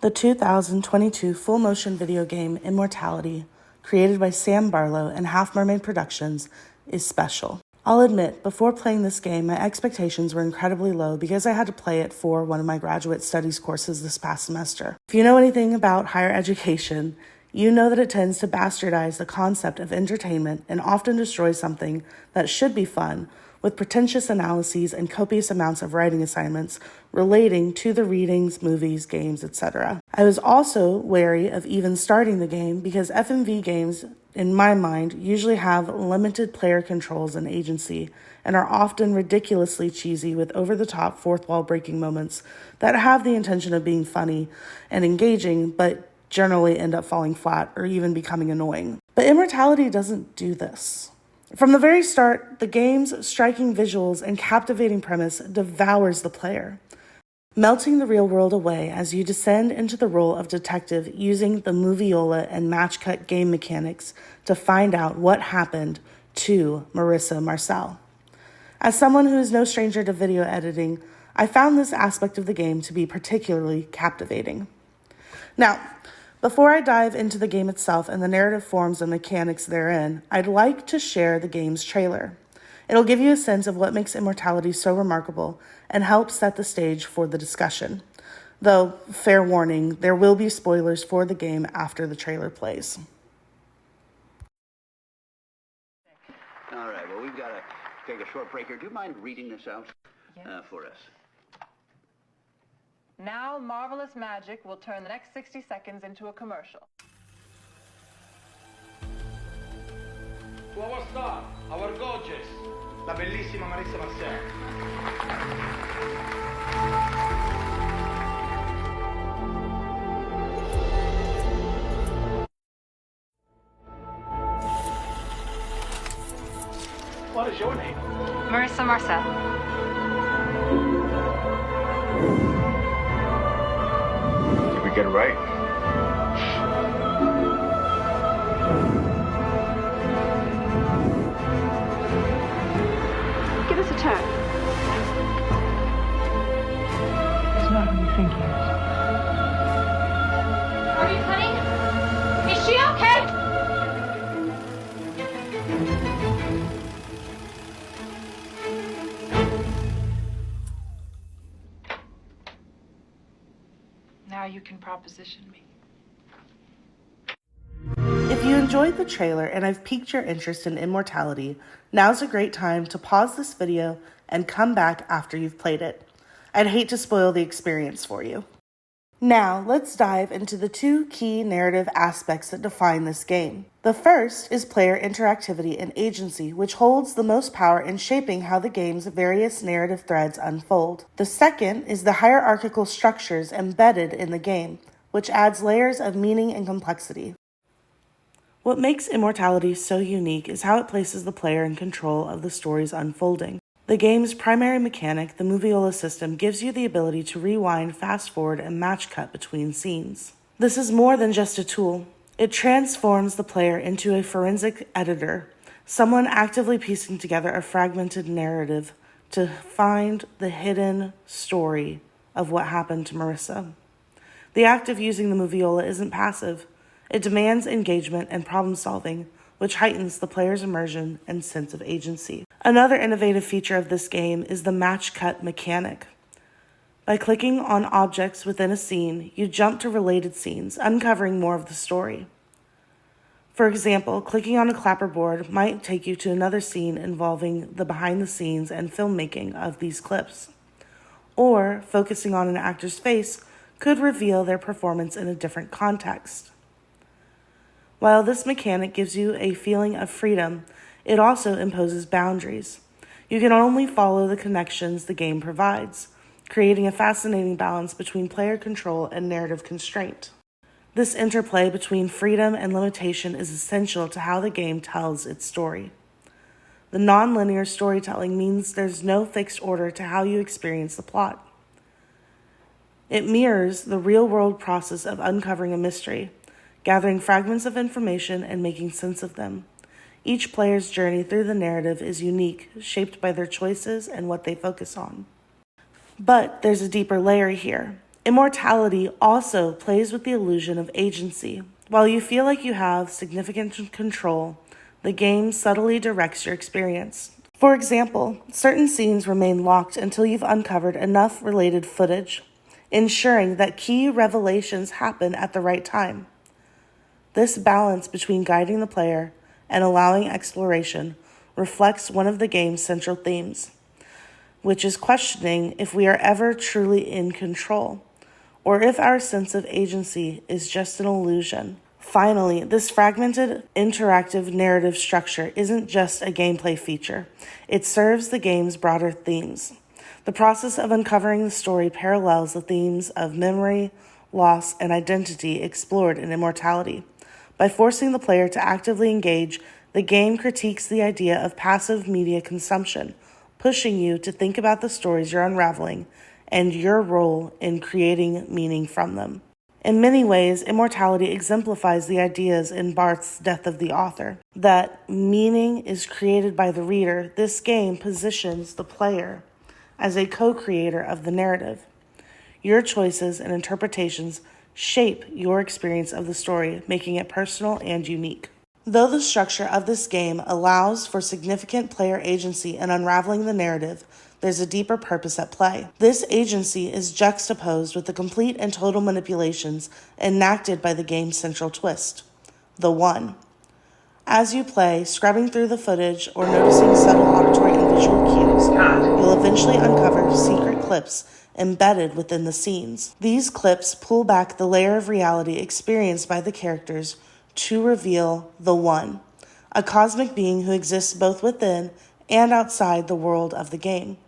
The 2022 full-motion video game Immortality, created by Sam Barlow and Half Mermaid Productions, is special. I'll admit, before playing this game, my expectations were incredibly low because I had to play it for one of my graduate studies courses this past semester. If you know anything about higher education, you know that it tends to bastardize the concept of entertainment and often destroys something that should be fun with pretentious analyses and copious amounts of writing assignments relating to the readings, movies, games, etc. I was also wary of even starting the game because FMV games, in my mind, usually have limited player controls and agency and are often ridiculously cheesy with over-the-top fourth-wall breaking moments that have the intention of being funny and engaging, but generally end up falling flat or even becoming annoying. But Immortality doesn't do this. From the very start, the game's striking visuals and captivating premise devours the player, melting the real world away as you descend into the role of detective using the moviola and match-cut game mechanics to find out what happened to Marissa Marcel. As someone who is no stranger to video editing, I found this aspect of the game to be particularly captivating. Now, before I dive into the game itself and the narrative forms and mechanics therein, I'd like to share the game's trailer. It'll give you a sense of what makes Immortality so remarkable and help set the stage for the discussion. Though, fair warning, there will be spoilers for the game after the trailer plays. All right, well, we've got to take a short break here. Do you mind reading this out for us? Now, marvelous magic will turn the next 60 seconds into a commercial. To our star, our gorgeous, la bellissima Marissa Marcel. What is your name? Marissa Marcel. Did we get it right? Give us a turn. He's not who you think he is. Are you cutting? Is she okay? Now you can proposition me. If you enjoyed the trailer and I've piqued your interest in Immortality, now's a great time to pause this video and come back after you've played it. I'd hate to spoil the experience for you. Now, let's dive into the two key narrative aspects that define this game. The first is player interactivity and agency, which holds the most power in shaping how the game's various narrative threads unfold. The second is the hierarchical structures embedded in the game, which adds layers of meaning and complexity. What makes Immortality so unique is how it places the player in control of the story's unfolding. The game's primary mechanic, the moviola system, gives you the ability to rewind, fast forward, and match cut between scenes. This is more than just a tool. It transforms the player into a forensic editor, someone actively piecing together a fragmented narrative to find the hidden story of what happened to Marissa. The act of using the moviola isn't passive. It demands engagement and problem solving, which heightens the player's immersion and sense of agency. Another innovative feature of this game is the match cut mechanic. By clicking on objects within a scene, you jump to related scenes, uncovering more of the story. For example, clicking on a clapperboard might take you to another scene involving the behind the scenes and filmmaking of these clips. Or focusing on an actor's face could reveal their performance in a different context. While this mechanic gives you a feeling of freedom, it also imposes boundaries. You can only follow the connections the game provides, creating a fascinating balance between player control and narrative constraint. This interplay between freedom and limitation is essential to how the game tells its story. The non-linear storytelling means there's no fixed order to how you experience the plot. It mirrors the real-world process of uncovering a mystery, gathering fragments of information and making sense of them. Each player's journey through the narrative is unique, shaped by their choices and what they focus on. But there's a deeper layer here. Immortality also plays with the illusion of agency. While you feel like you have significant control, the game subtly directs your experience. For example, certain scenes remain locked until you've uncovered enough related footage, ensuring that key revelations happen at the right time. This balance between guiding the player and allowing exploration reflects one of the game's central themes, which is questioning if we are ever truly in control, or if our sense of agency is just an illusion. Finally, this fragmented, interactive narrative structure isn't just a gameplay feature. It serves the game's broader themes. The process of uncovering the story parallels the themes of memory, loss, and identity explored in Immortality. By forcing the player to actively engage, the game critiques the idea of passive media consumption, pushing you to think about the stories you're unraveling and your role in creating meaning from them. In many ways, Immortality exemplifies the ideas in Barth's Death of the Author, that meaning is created by the reader. This game positions the player as a co-creator of the narrative. Your choices and interpretations shape your experience of the story, making it personal and unique. Though the structure of this game allows for significant player agency in unraveling the narrative, there's a deeper purpose at play. This agency is juxtaposed with the complete and total manipulations enacted by the game's central twist, the One. As you play, scrubbing through the footage or noticing subtle auditory and visual cues, you'll eventually uncover secret clips embedded within the scenes. These clips pull back the layer of reality experienced by the characters to reveal the One, a cosmic being who exists both within and outside the world of the game.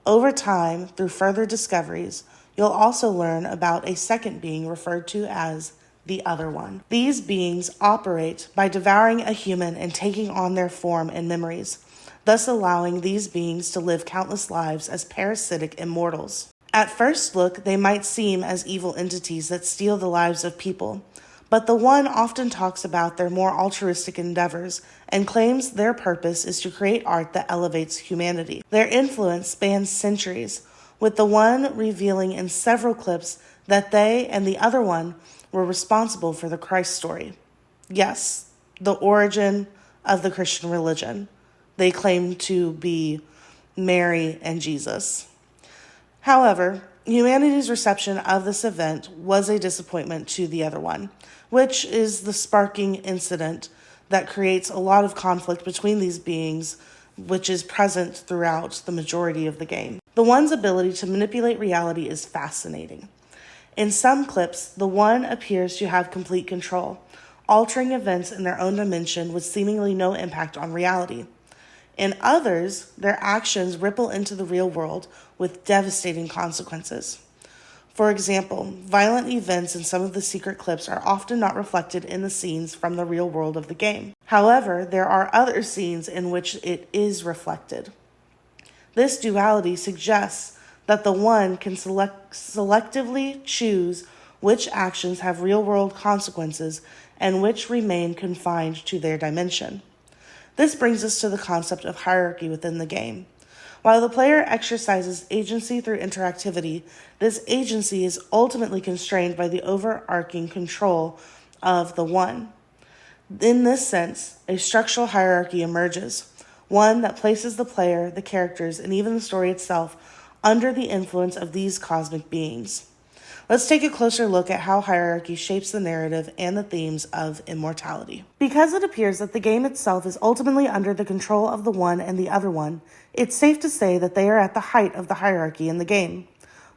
Over time, through further discoveries, you'll also learn about a second being referred to as the Other One. These beings operate by devouring a human and taking on their form and memories, thus allowing these beings to live countless lives as parasitic immortals. At first look, they might seem as evil entities that steal the lives of people, but the One often talks about their more altruistic endeavors and claims their purpose is to create art that elevates humanity. Their influence spans centuries, with the One revealing in several clips that they and the Other One were responsible for the Christ story. Yes, the origin of the Christian religion. They claim to be Mary and Jesus. However, humanity's reception of this event was a disappointment to the Other One, which is the sparking incident that creates a lot of conflict between these beings, which is present throughout the majority of the game. The One's ability to manipulate reality is fascinating. In some clips, the One appears to have complete control, altering events in their own dimension with seemingly no impact on reality. In others, their actions ripple into the real world with devastating consequences. For example, violent events in some of the secret clips are often not reflected in the scenes from the real world of the game. However, there are other scenes in which it is reflected. This duality suggests that the One can selectively choose which actions have real-world consequences and which remain confined to their dimension. This brings us to the concept of hierarchy within the game. While the player exercises agency through interactivity, this agency is ultimately constrained by the overarching control of the One. In this sense, a structural hierarchy emerges, one that places the player, the characters, and even the story itself under the influence of these cosmic beings. Let's take a closer look at how hierarchy shapes the narrative and the themes of Immortality. Because it appears that the game itself is ultimately under the control of the One and the Other One, it's safe to say that they are at the height of the hierarchy in the game.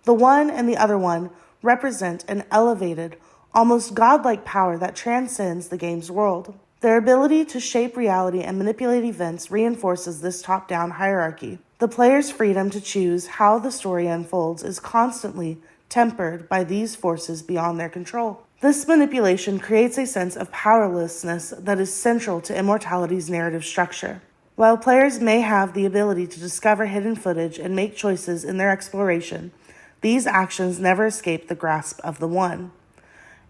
The One and the Other One represent an elevated, almost godlike power that transcends the game's world. Their ability to shape reality and manipulate events reinforces this top-down hierarchy. The player's freedom to choose how the story unfolds is constantly tempered by these forces beyond their control. This manipulation creates a sense of powerlessness that is central to Immortality's narrative structure. While players may have the ability to discover hidden footage and make choices in their exploration, these actions never escape the grasp of the One.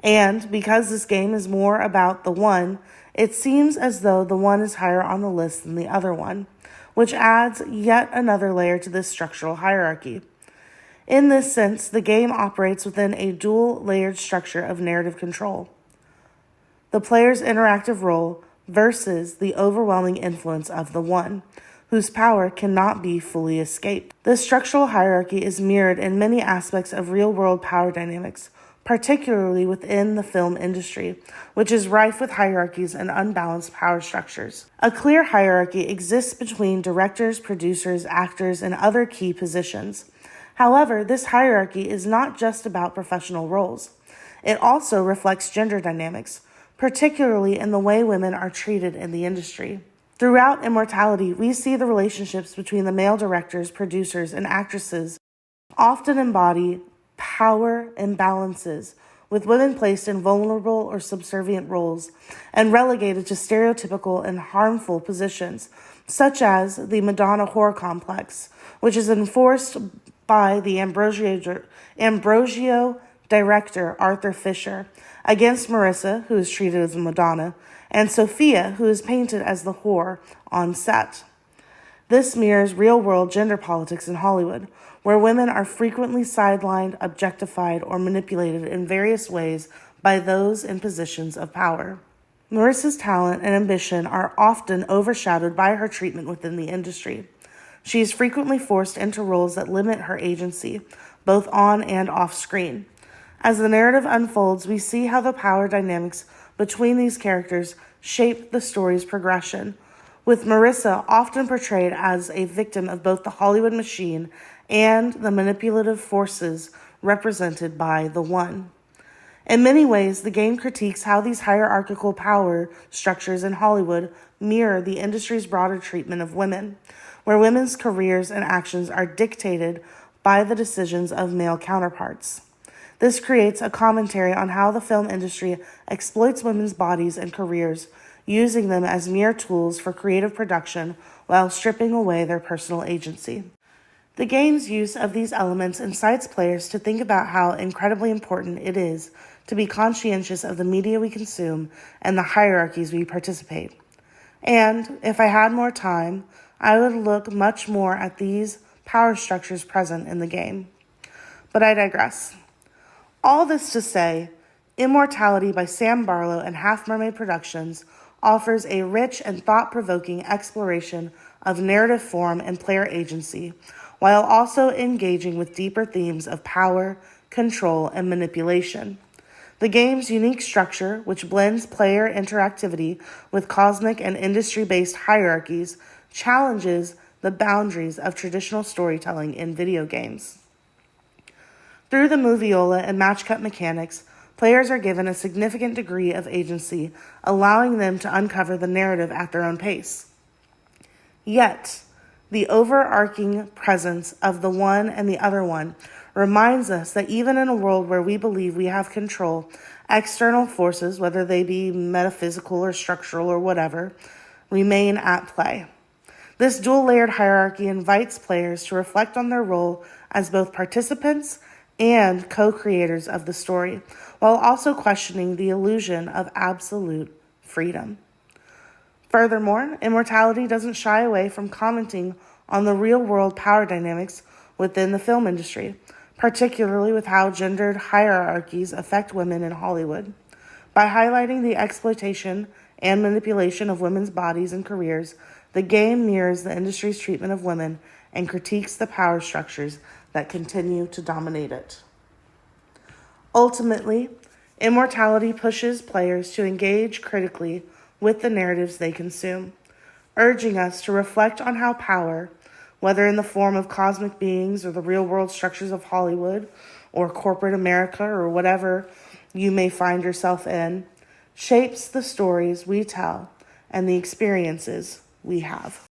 And because this game is more about the One, it seems as though the One is higher on the list than the Other One, which adds yet another layer to this structural hierarchy. In this sense, the game operates within a dual-layered structure of narrative control. The player's interactive role versus the overwhelming influence of the One, whose power cannot be fully escaped. This structural hierarchy is mirrored in many aspects of real-world power dynamics, particularly within the film industry, which is rife with hierarchies and unbalanced power structures. A clear hierarchy exists between directors, producers, actors, and other key positions. However, this hierarchy is not just about professional roles. It also reflects gender dynamics, particularly in the way women are treated in the industry. Throughout Immortality, we see the relationships between the male directors, producers, and actresses often embody power imbalances, with women placed in vulnerable or subservient roles and relegated to stereotypical and harmful positions, such as the Madonna horror complex, which is enforced by the Ambrosio director Arthur Fisher against Marissa, who is treated as a Madonna, and Sophia, who is painted as the whore on set. This mirrors real-world gender politics in Hollywood, where women are frequently sidelined, objectified, or manipulated in various ways by those in positions of power. Marissa's talent and ambition are often overshadowed by her treatment within the industry. She is frequently forced into roles that limit her agency, both on and off screen. As the narrative unfolds, we see how the power dynamics between these characters shape the story's progression, with Marissa often portrayed as a victim of both the Hollywood machine and the manipulative forces represented by the One. In many ways, the game critiques how these hierarchical power structures in Hollywood mirror the industry's broader treatment of women, where women's careers and actions are dictated by the decisions of male counterparts. This creates a commentary on how the film industry exploits women's bodies and careers, using them as mere tools for creative production while stripping away their personal agency. The game's use of these elements incites players to think about how incredibly important it is to be conscientious of the media we consume and the hierarchies we participate. And, if I had more time, I would look much more at these power structures present in the game. But I digress. All this to say, Immortality by Sam Barlow and Half Mermaid Productions offers a rich and thought-provoking exploration of narrative form and player agency, while also engaging with deeper themes of power, control, and manipulation. The game's unique structure, which blends player interactivity with cosmic and industry-based hierarchies, challenges the boundaries of traditional storytelling in video games. Through the moviola and match-cut mechanics, players are given a significant degree of agency, allowing them to uncover the narrative at their own pace. Yet, the overarching presence of the One and the Other One reminds us that even in a world where we believe we have control, external forces, whether they be metaphysical or structural or whatever, remain at play. This dual-layered hierarchy invites players to reflect on their role as both participants and co-creators of the story, while also questioning the illusion of absolute freedom. Furthermore, Immortality doesn't shy away from commenting on the real-world power dynamics within the film industry, particularly with how gendered hierarchies affect women in Hollywood. By highlighting the exploitation and manipulation of women's bodies and careers, the game mirrors the industry's treatment of women and critiques the power structures that continue to dominate it. Ultimately, Immortality pushes players to engage critically with the narratives they consume, urging us to reflect on how power, whether in the form of cosmic beings or the real-world structures of Hollywood or corporate America or whatever you may find yourself in, shapes the stories we tell and the experiences we have.